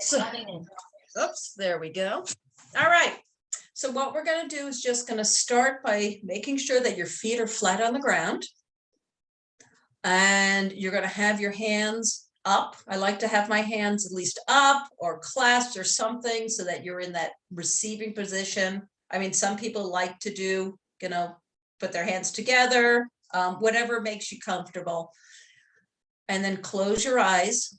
So, oops, there we go. All right. So what we're going to do is just going to start by making sure that your feet are flat on the ground. And you're going to have your hands up. I like to have my hands at least up or clasped or something so that you're in that receiving position. I mean, some people like to do, put their hands together, whatever makes you comfortable. And then close your eyes.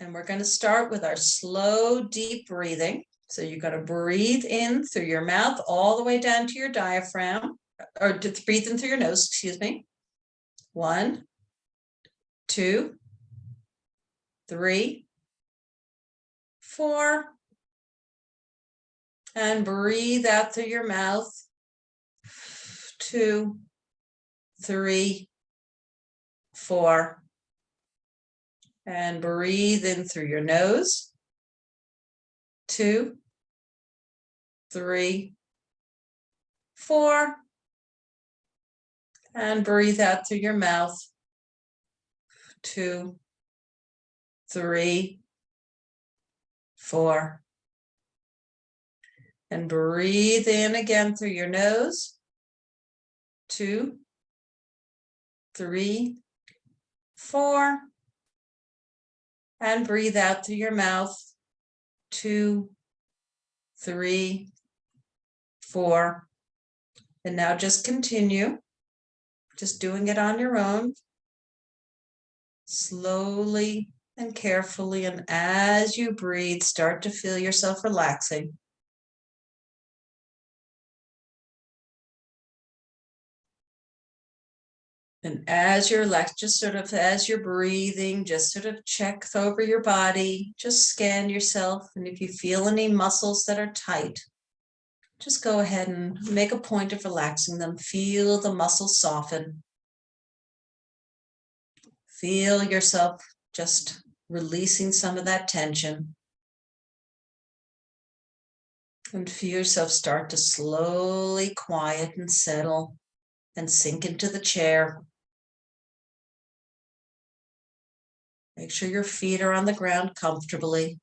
And we're going to start with our slow, deep breathing. So you're going to breathe in through your mouth all the way down to your diaphragm, or breathe in through your nose, excuse me. 1, 2, 3, 4. And breathe out through your mouth. 2, 3, 4. And breathe in through your nose. 2, 3, 4. And breathe out through your mouth. 2, 3, 4. And breathe in again through your nose. 2, 3, 4. And breathe out through your mouth. 2, 3, 4. And now just continue. Just doing it on your own. Slowly and carefully. And as you breathe, start to feel yourself relaxing. And as you're relaxed, just sort of as you're breathing, just sort of check over your body, just scan yourself. And if you feel any muscles that are tight, just go ahead and make a point of relaxing them. Feel the muscles soften. Feel yourself just releasing some of that tension. And feel yourself start to slowly quiet and settle and sink into the chair. Make sure your feet are on the ground comfortably.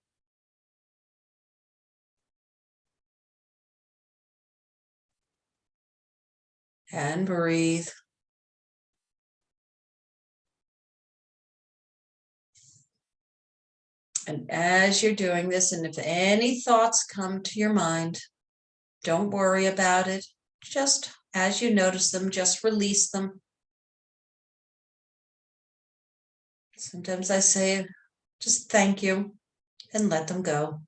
And breathe. And as you're doing this, and if any thoughts come to your mind, don't worry about it. Just as you notice them, just release them. Sometimes I say, just thank you and let them go.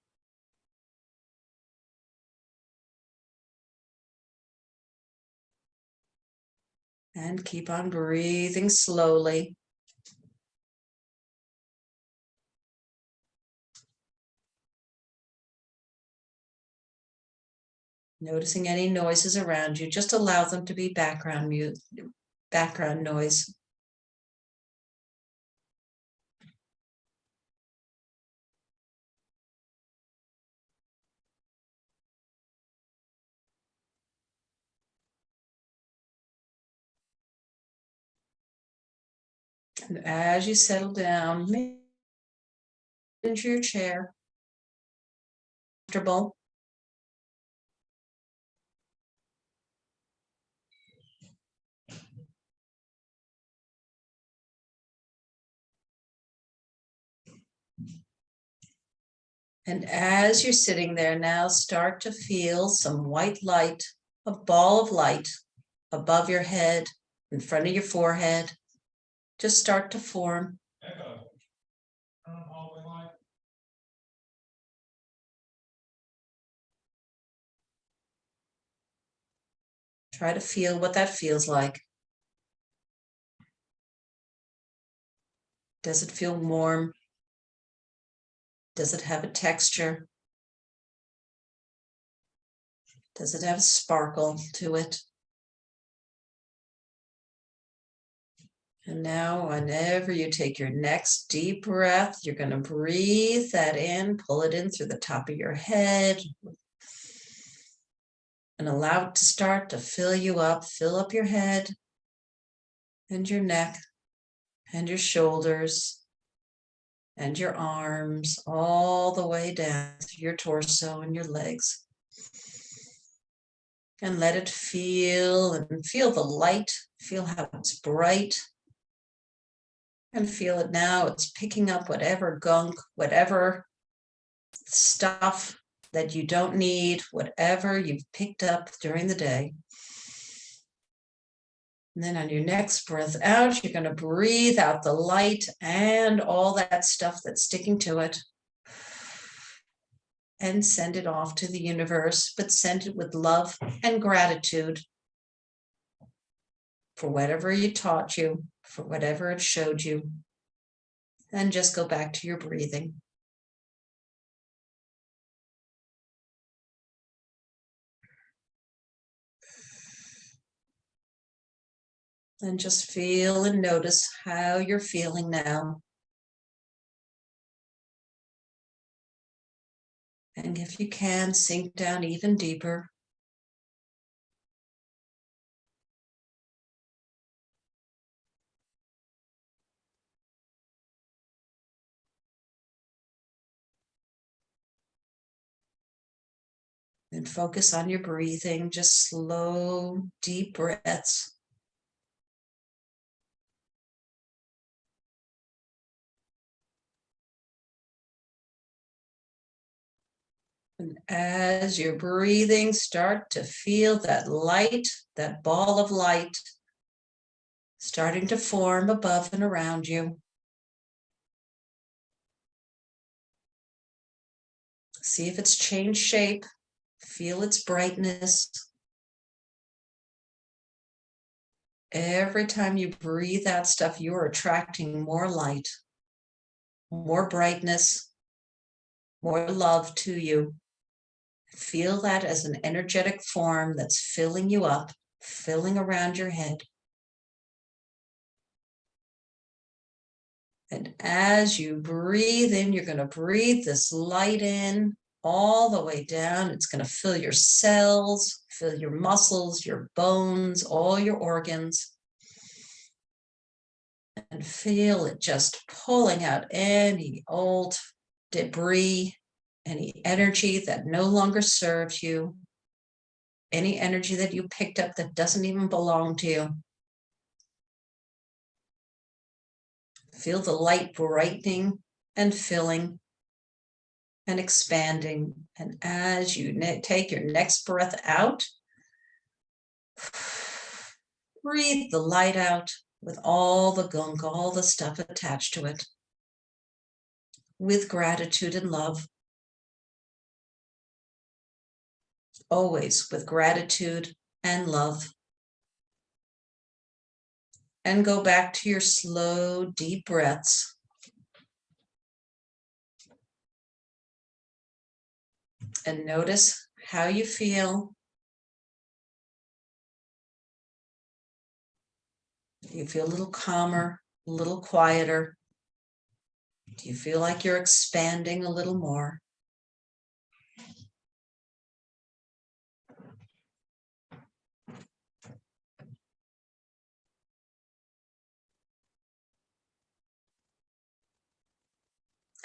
And keep on breathing slowly. Noticing any noises around you, just allow them to be background noise. And as you settle down, into your chair, comfortable. And as you're sitting there now, start to feel some white light, a ball of light above your head, in front of your forehead. Just start to form. Try to feel what that feels like. Does it feel warm? Does it have a texture? Does it have a sparkle to it? And now, whenever you take your next deep breath, you're going to breathe that in, pull it in through the top of your head, and allow it to start to fill you up, fill up your head and your neck and your shoulders and your arms all the way down through your torso and your legs. And let it feel the light, feel how it's bright. And feel it now, it's picking up whatever gunk, whatever stuff that you don't need, whatever you've picked up during the day. And then on your next breath out, you're going to breathe out the light and all that stuff that's sticking to it. And send it off to the universe, but send it with love and gratitude for whatever it taught you, for whatever it showed you. And just go back to your breathing. And just feel and notice how you're feeling now. And if you can, sink down even deeper. And focus on your breathing, just slow, deep breaths. And as you're breathing, start to feel that light, that ball of light, starting to form above and around you. See if it's changed shape. Feel its brightness. Every time you breathe out stuff, you are attracting more light, more brightness, more love to you. Feel that as an energetic form that's filling you up, filling around your head. And as you breathe in, you're going to breathe this light in all the way down. It's going to fill your cells, fill your muscles, your bones, all your organs. And feel it just pulling out any old debris, any energy that no longer serves you, any energy that you picked up that doesn't even belong to you. Feel the light brightening and filling and expanding. And as you take your next breath out, breathe the light out with all the gunk, all the stuff attached to it, with gratitude and love. Always with gratitude and love. And go back to your slow, deep breaths. And notice how you feel. Do you feel a little calmer, a little quieter? Do you feel like you're expanding a little more?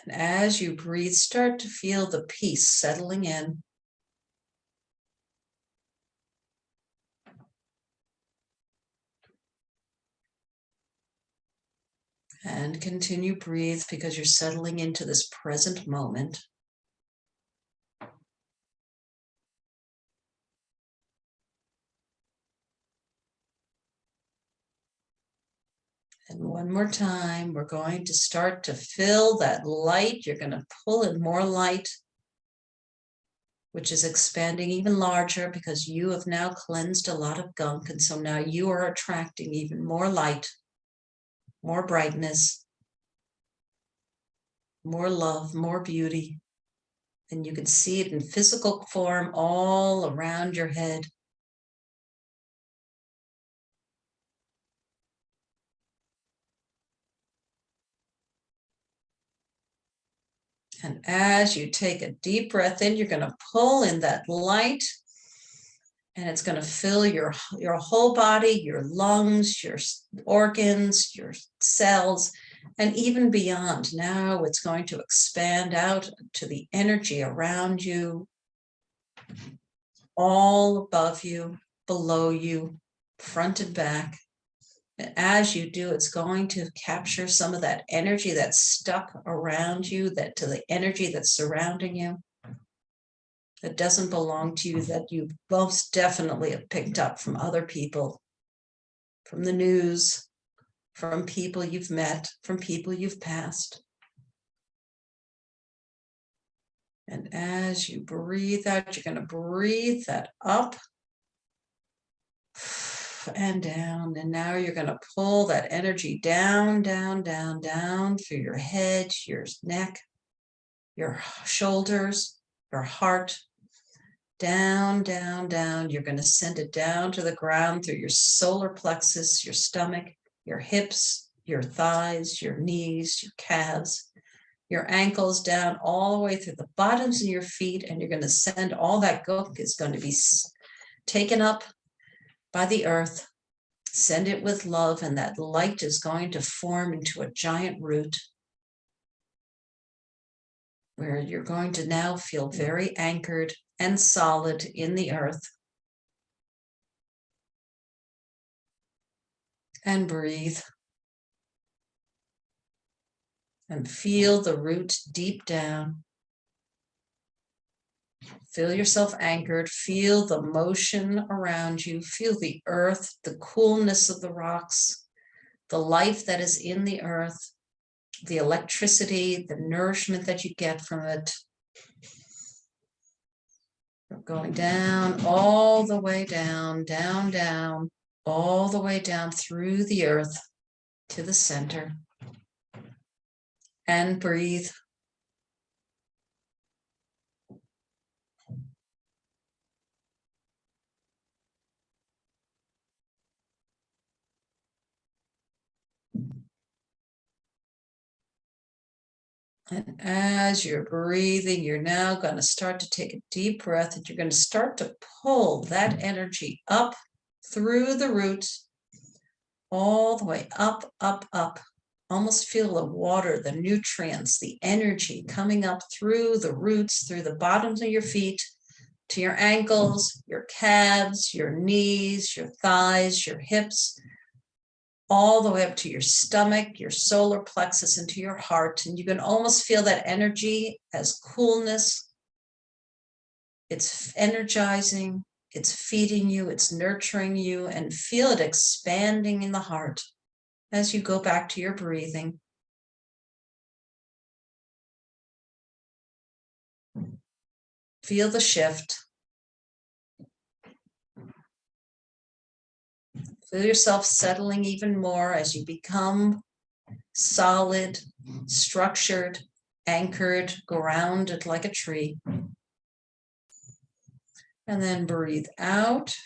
And as you breathe, start to feel the peace settling in. And continue breathe because you're settling into this present moment. And one more time, we're going to start to fill that light. You're going to pull in more light, which is expanding even larger because you have now cleansed a lot of gunk. And so now you are attracting even more light, more brightness, more love, more beauty. And you can see it in physical form all around your head. And as you take a deep breath in, you're going to pull in that light, and it's going to fill your whole body, your lungs, your organs, your cells, And even beyond, now it's going to expand out to the energy around you, all above you, below you, front and back. And as you do, it's going to capture some of that energy that's stuck around you, that to the energy that's surrounding you, that doesn't belong to you, that you most definitely have picked up from other people, from the news, from people you've met, from people you've passed. And as you breathe out, you're going to breathe that up and down. And now you're going to pull that energy down, down, down, down through your head, your neck, your shoulders, your heart, down, down, down. You're going to send it down to the ground through your solar plexus, your stomach, your hips, your thighs, your knees, your calves, your ankles, down all the way through the bottoms of your feet. And you're going to send all that gunk is going to be taken up by the earth. Send it with love, and that light is going to form into a giant root where you're going to now feel very anchored and solid in the earth. And breathe. And feel the root deep down. Feel yourself anchored. Feel the motion around you. Feel the earth, the coolness of the rocks, the life that is in the earth, the electricity, the nourishment that you get from it. Going down, all the way down, down, down, all the way down through the earth to the center. And breathe. And as you're breathing, you're now going to start to take a deep breath, and you're going to start to pull that energy up through the roots, all the way up, up, up. Almost feel the water, the nutrients, the energy coming up through the roots, through the bottoms of your feet, to your ankles, your calves, your knees, your thighs, your hips, all the way up to your stomach, your solar plexus, and to your heart. And you can almost feel that energy as coolness. It's energizing, it's feeding you, it's nurturing you, and feel it expanding in the heart as you go back to your breathing. Feel the shift. Feel yourself settling even more as you become solid, structured, anchored, grounded like a tree. And then breathe out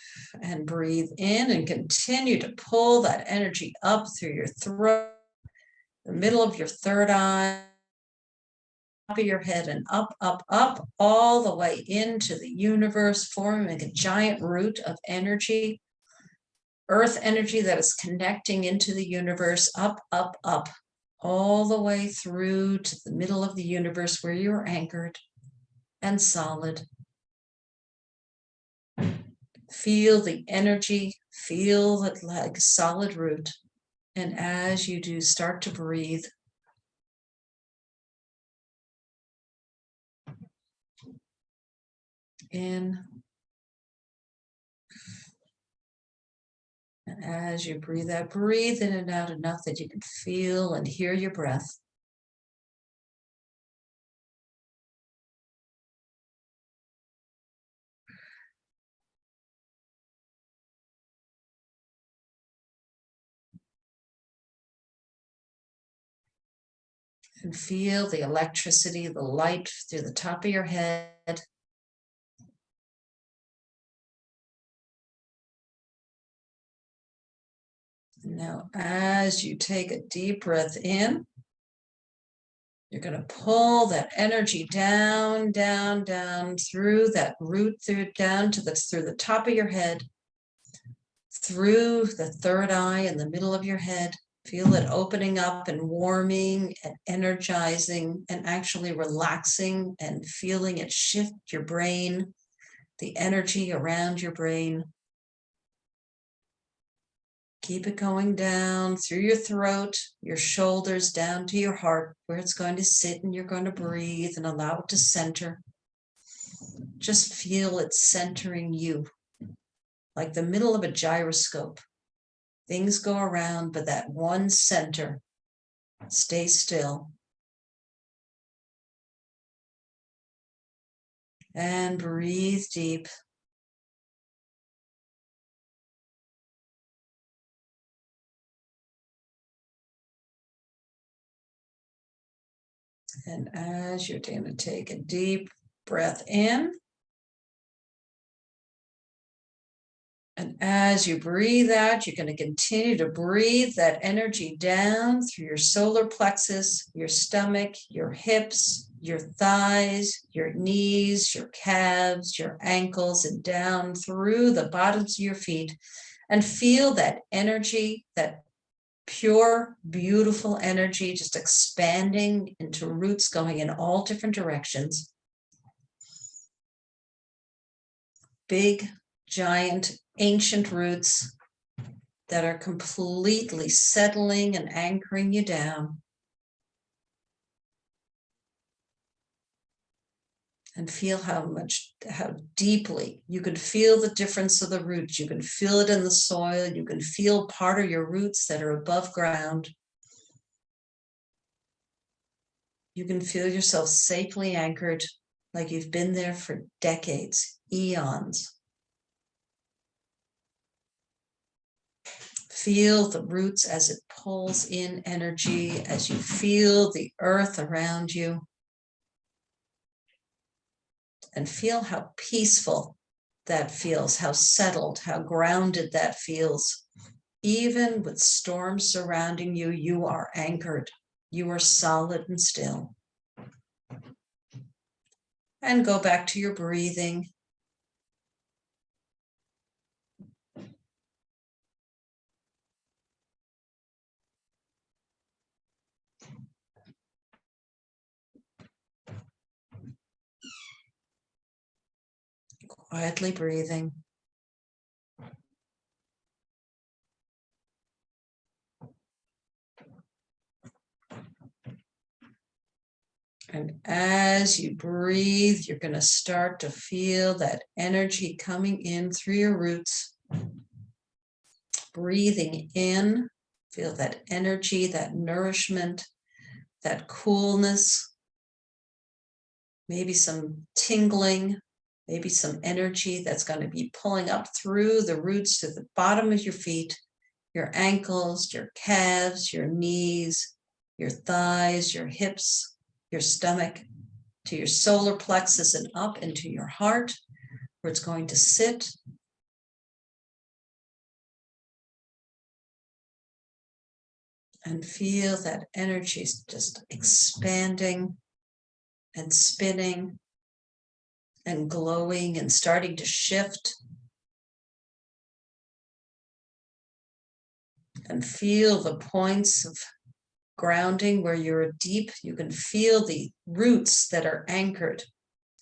and breathe in, and continue to pull that energy up through your throat, the middle of your third eye, top of your head, and up, up, up, all the way into the universe, forming a giant root of energy, earth energy that is connecting into the universe, up, up, up, all the way through to the middle of the universe where you're anchored and solid. Feel the energy, feel it like a solid root. And as you do, start to breathe. In. And as you breathe out, breathe in and out enough that you can feel and hear your breath. And feel the electricity, the light through the top of your head. Now, as you take a deep breath in, you're going to pull that energy down, down, down through that root, through down to through the top of your head, through the third eye in the middle of your head. Feel it opening up and warming and energizing and actually relaxing and feeling it shift your brain, the energy around your brain. Keep it going down through your throat, your shoulders, down to your heart, where it's going to sit, and you're going to breathe and allow it to center. Just feel it centering you, like the middle of a gyroscope. Things go around, but that one center stays still. And breathe deep. And as you're going to take a deep breath in, and as you breathe out, you're going to continue to breathe that energy down through your solar plexus, your stomach, your hips, your thighs, your knees, your calves, your ankles, and down through the bottoms of your feet. And feel that energy, that pure, beautiful energy, just expanding into roots going in all different directions. Big, giant, ancient roots that are completely settling and anchoring you down. And feel how deeply you can feel the difference of the roots. You can feel it in the soil. You can feel part of your roots that are above ground. You can feel yourself safely anchored, like you've been there for decades, eons. Feel the roots as it pulls in energy, as you feel the earth around you. And feel how peaceful that feels, how settled, how grounded that feels. Even with storms surrounding you, you are anchored. You are solid and still. And go back to your breathing. Quietly breathing. And as you breathe, you're going to start to feel that energy coming in through your roots. Breathing in, feel that energy, that nourishment, that coolness, maybe some tingling, maybe some energy that's going to be pulling up through the roots to the bottom of your feet, your ankles, your calves, your knees, your thighs, your hips, your stomach, to your solar plexus and up into your heart, where it's going to sit. And feel that energy just expanding and spinning and glowing and starting to shift. And feel the points of grounding where you're deep. You can feel the roots that are anchored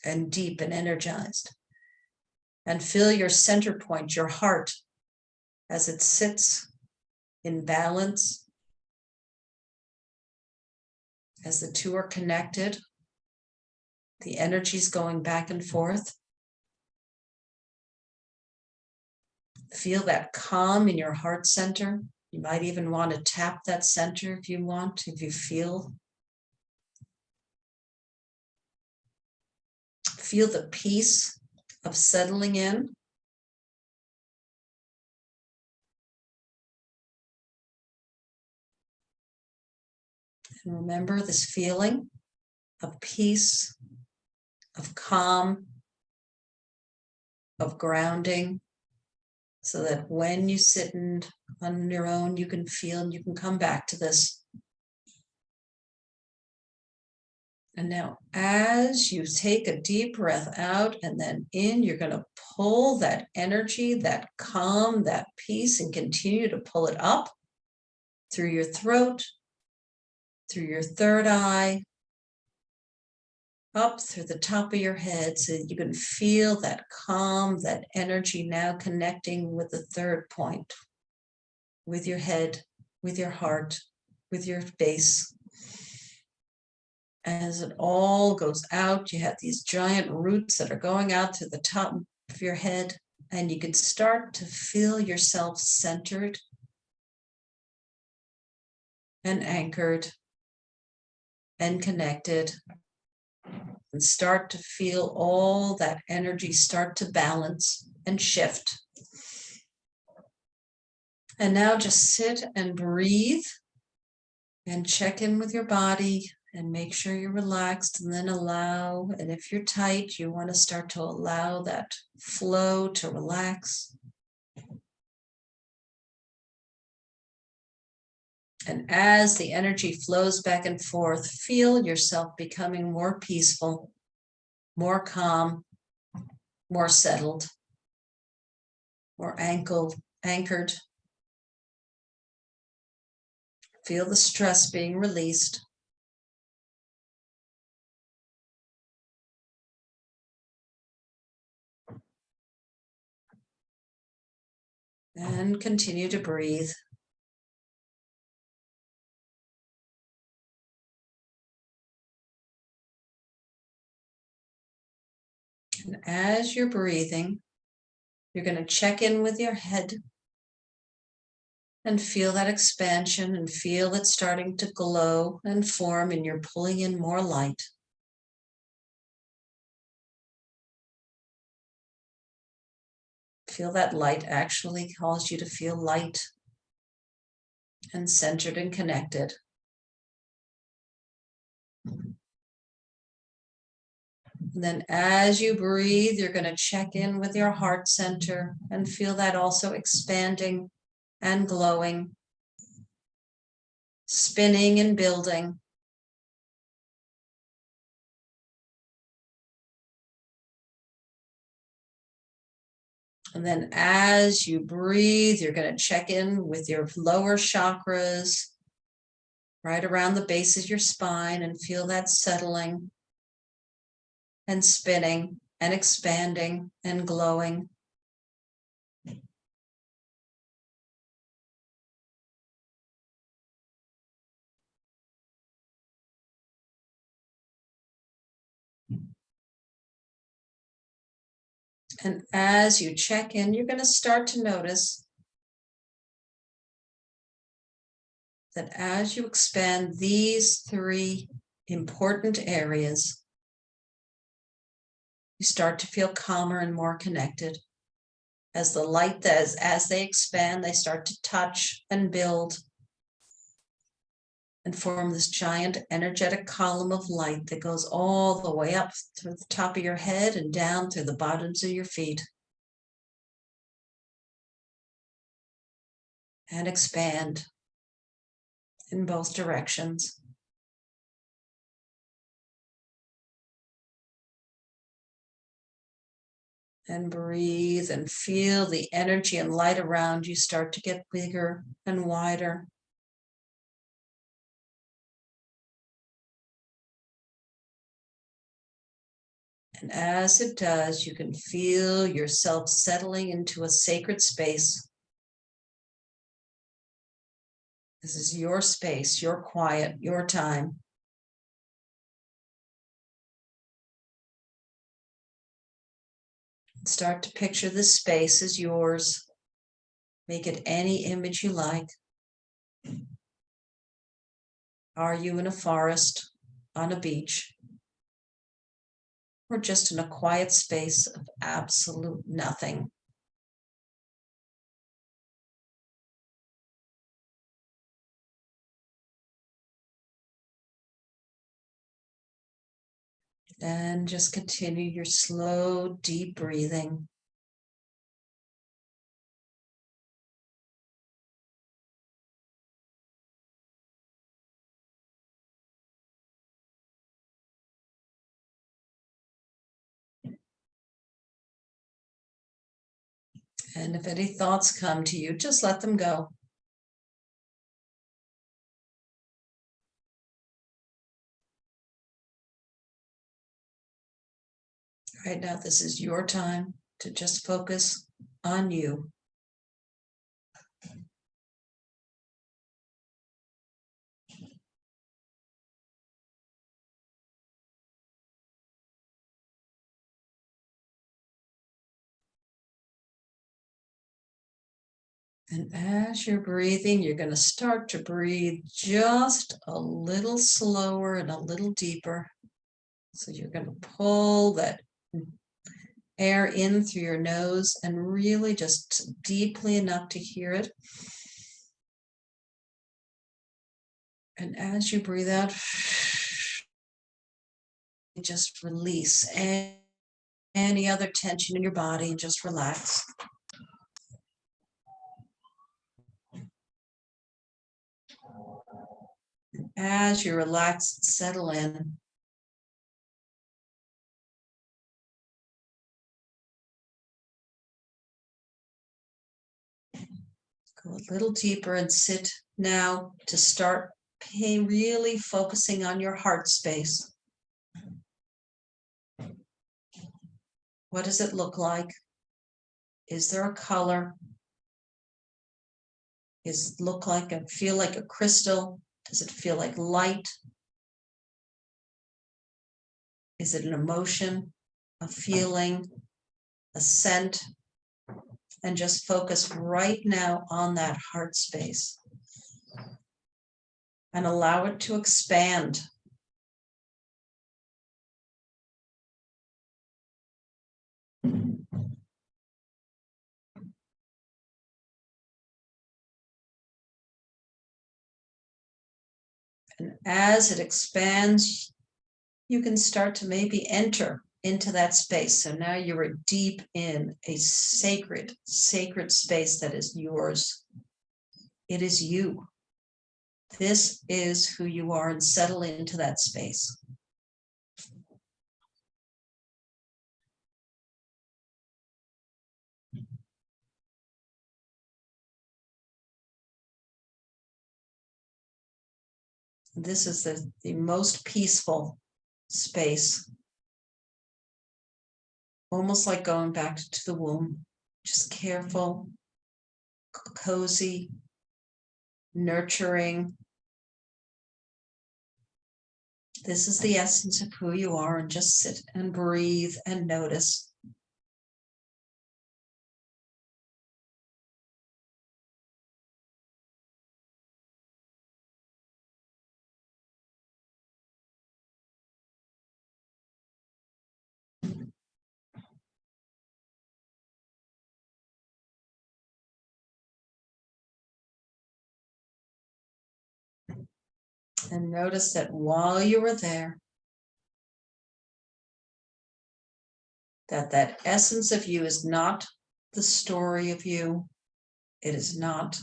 and deep and energized. And feel your center point, your heart, as it sits in balance, as the two are connected, the energy's going back and forth. Feel that calm in your heart center. You might even want to tap that center if you want, if you feel. Feel the peace of settling in. And remember this feeling of peace, of calm, of grounding, so that when you sit on your own, you can feel and you can come back to this. And now, as you take a deep breath out and then in, you're going to pull that energy, that calm, that peace, and continue to pull it up. through your throat, through your third eye, up through the top of your head so that you can feel that calm, that energy now connecting with the third point, with your head, with your heart, with your base. As it all goes out, you have these giant roots that are going out through the top of your head, and you can start to feel yourself centered and anchored and connected, and start to feel all that energy start to balance and shift. And now just sit and breathe and check in with your body and make sure you're relaxed, and then allow, and if you're tight, you want to start to allow that flow to relax. And as the energy flows back and forth, feel yourself becoming more peaceful, more calm, more settled, more anchored. Feel the stress being released. And continue to breathe. And as you're breathing, you're going to check in with your head and feel that expansion and feel it starting to glow and form, and you're pulling in more light. Feel that light actually cause you to feel light and centered and connected. And then as you breathe, you're going to check in with your heart center and feel that also expanding and glowing, spinning and building. And then as you breathe, you're going to check in with your lower chakras, right around the base of your spine, and feel that settling and spinning and expanding and glowing. And as you check in, you're going to start to notice that as you expand these three important areas, you start to feel calmer and more connected. As the light does, as they expand, they start to touch and build and form this giant energetic column of light that goes all the way up to the top of your head and down through the bottoms of your feet. And expand in both directions. And breathe and feel the energy and light around you start to get bigger and wider. And as it does, you can feel yourself settling into a sacred space. This is your space, your quiet, your time. Start to picture this space as yours. Make it any image you like. Are you in a forest, on a beach, or just in a quiet space of absolute nothing? And just continue your slow, deep breathing. And if any thoughts come to you, just let them go. Right now, this is your time to just focus on you. And as you're breathing, you're going to start to breathe just a little slower and a little deeper. So you're going to pull that air in through your nose and really just deeply enough to hear it. And as you breathe out, just release any other tension in your body and just relax. As you relax, settle in. Go a little deeper and sit now to start really focusing on your heart space. What does it look like? Is there a color? Does it look like and feel like a crystal? Does it feel like light? Is it an emotion, a feeling, a scent? And just focus right now on that heart space and allow it to expand. And as it expands, you can start to maybe enter into that space. So now you are deep in a sacred space that is yours. It is you. This is who you are, and settle into that space. This is the most peaceful space, almost like going back to the womb, just careful, cozy, nurturing. This is the essence of who you are, and just sit and breathe and notice. And notice that while you were there, that essence of you is not the story of you. It is not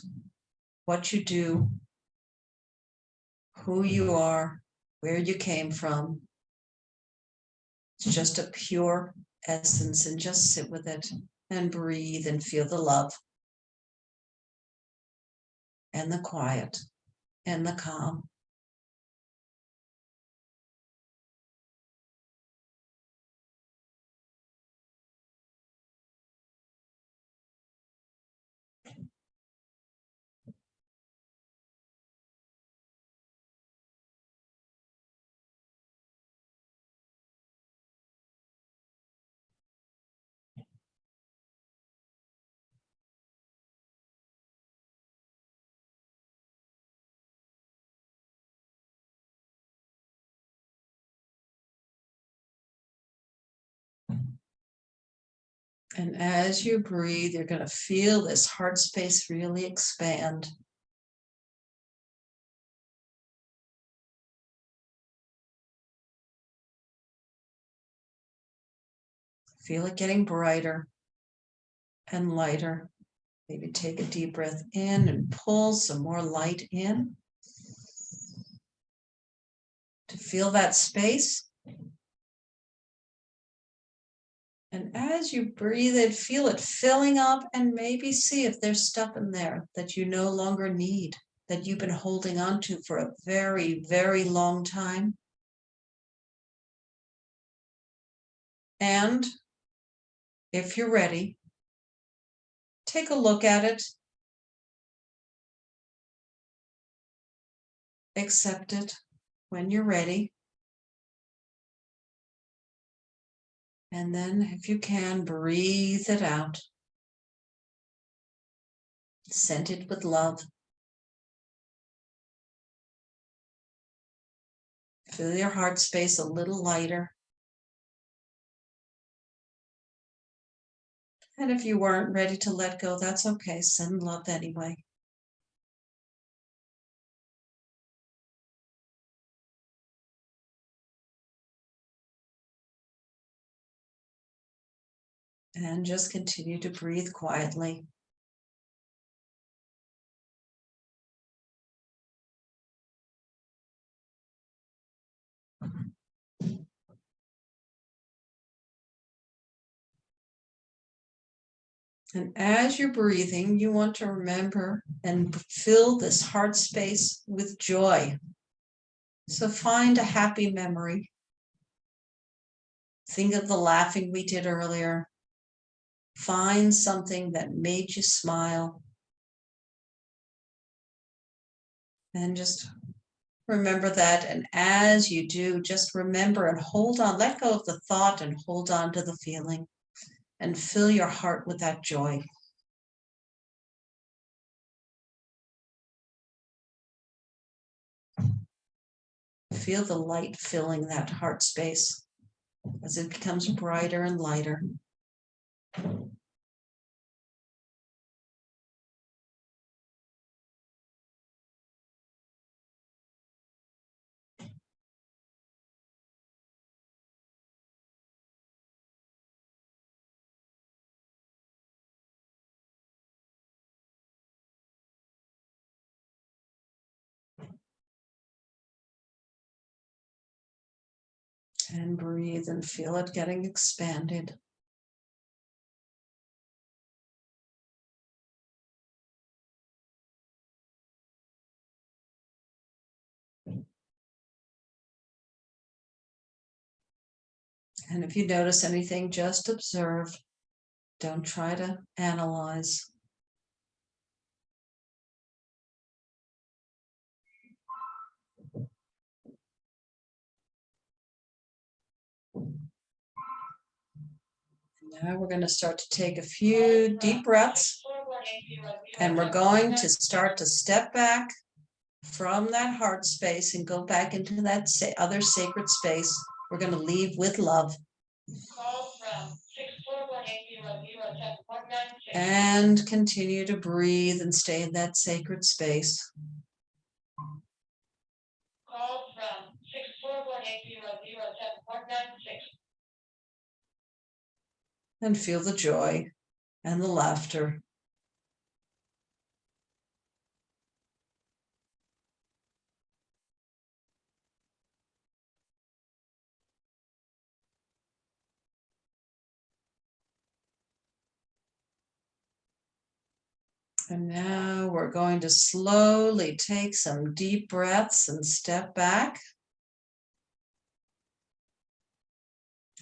what you do, who you are, where you came from. It's just a pure essence, and just sit with it and breathe and feel the love and the quiet and the calm. And as you breathe, you're going to feel this heart space really expand. Feel it getting brighter and lighter. Maybe take a deep breath in and pull some more light in. To feel that space. And as you breathe it, feel it filling up, and maybe see if there's stuff in there that you no longer need, that you've been holding on to for a very, very long time. And if you're ready, take a look at it, accept it when you're ready. And then if you can, breathe it out. Send it with love. Feel your heart space a little lighter. And if you weren't ready to let go, that's okay. Send love anyway. And just continue to breathe quietly. And as you're breathing, you want to remember and fill this heart space with joy. So find a happy memory. Think of the laughing we did earlier. Find something that made you smile. And just remember that. And as you do, just remember and hold on, let go of the thought and hold on to the feeling and fill your heart with that joy. Feel the light filling that heart space as it becomes brighter and lighter. And breathe and feel it getting expanded. And if you notice anything, just observe. Don't try to analyze. Now we're going to start to take a few deep breaths, and we're going to start to step back from that heart space and go back into that other sacred space. We're going to leave with love. And continue to breathe and stay in that sacred space. Call from 641800719. And feel the joy and the laughter. And now we're going to slowly take some deep breaths and step back.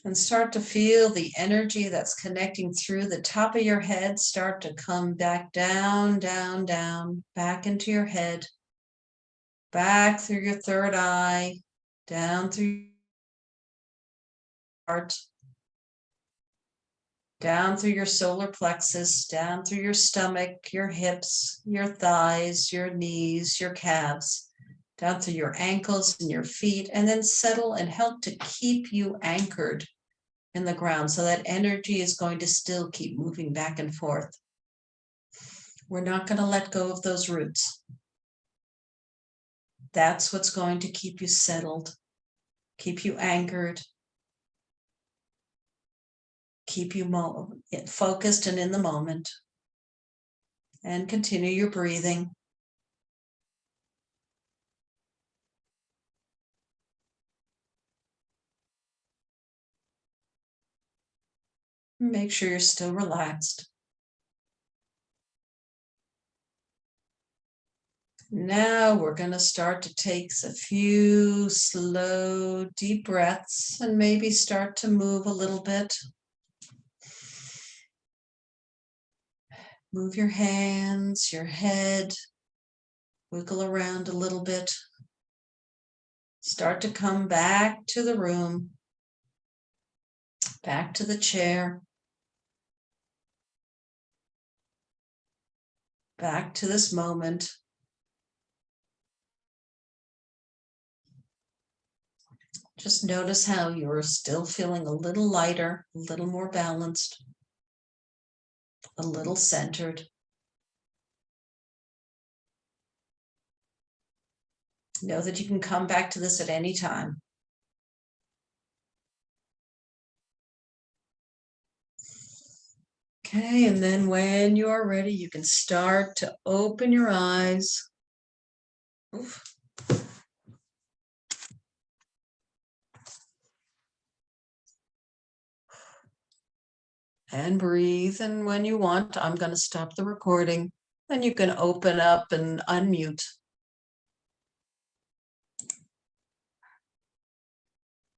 And start to feel the energy that's connecting through the top of your head start to come back down, down, down, back into your head, back through your third eye, down through your heart, down through your solar plexus, down through your stomach, your hips, your thighs, your knees, your calves, down through your ankles and your feet, and then settle and help to keep you anchored in the ground. So that energy is going to still keep moving back and forth. We're not going to let go of those roots. That's what's going to keep you settled, keep you anchored, keep you focused and in the moment. And continue your breathing. Make sure you're still relaxed. Now we're going to start to take a few slow, deep breaths and maybe start to move a little bit. Move your hands, your head, wiggle around a little bit. Start to come back to the room, back to the chair, back to this moment. Just notice how you're still feeling a little lighter, a little more balanced, a little centered. Know that you can come back to this at any time. Okay, and then when you are ready, you can start to open your eyes. Oof. And breathe. And when you want, I'm going to stop the recording. Then you can open up and unmute.